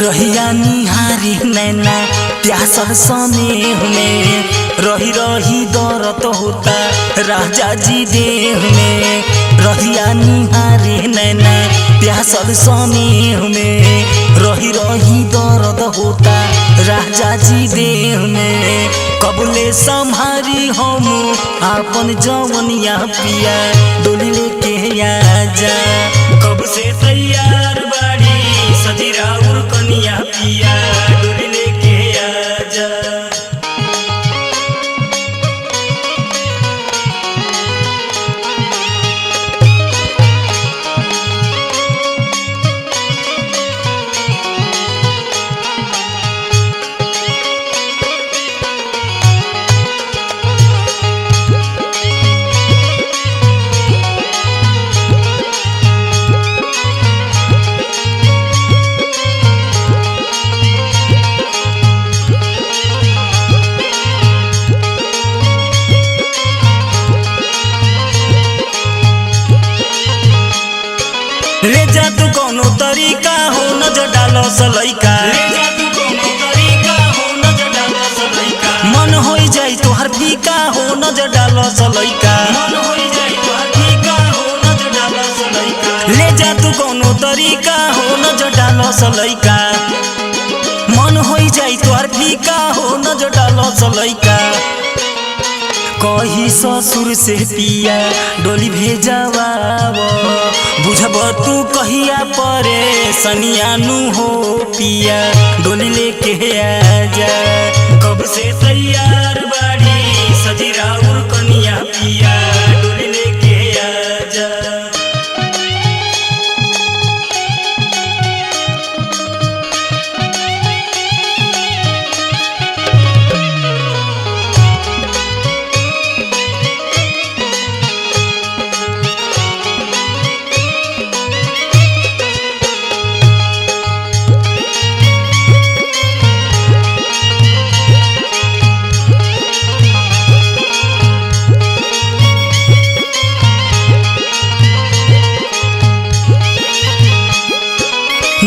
रहिया निहारी नैना प्यासल स्नेह में रही रही दर्द होता राजा जी देह में। रहिया निहारी नैना प्यासल स्नेह में रही रही दर्द होता राजा जी देह में। कबले संहारी हम आपन जवनिया पिया डोली लेके आजा। कब से तैयार बाड़ी सजीरा और कनिया पिया डोली लेके आजा। ले जा तू कोनो तरीका हो नजर डालो सलैका। मन हो जाई तो हर फीका हो नजर डालो सलैका। ले जा तू कोनो तरीका हो नजर डालो सलैका। मन हो जाई तो हर फीका हो नजर डालो सलैका। कही ससुर से पिया डोली भेजवा बुझब तू कहिया परे सनियानु हो पिया डोली लेके आजा। कब से तैयार बाड़ी सजीरा और कनिया पिया डोली लेके आजा।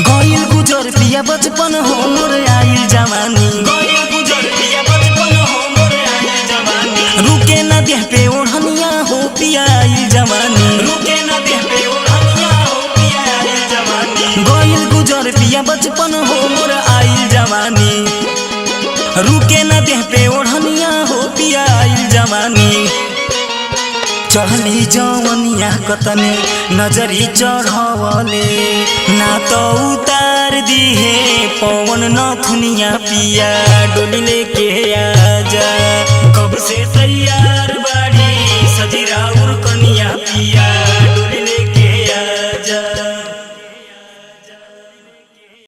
गइल गुजर पिया बचपन हो मोर आइल जवानी। रुके न देह पे ओढ़निया हो पिया आइल जवानी। गइल गुजर पिया बचपन हो मोर आइल जवानी। रुके न देह पे ओढ़निया हो पिया आइल जवानी। चढ़ली जवनिया कतने नजरी चढ़वले ना तो उतार दिहे पवन नथुनिया पिया डोली लेके आ।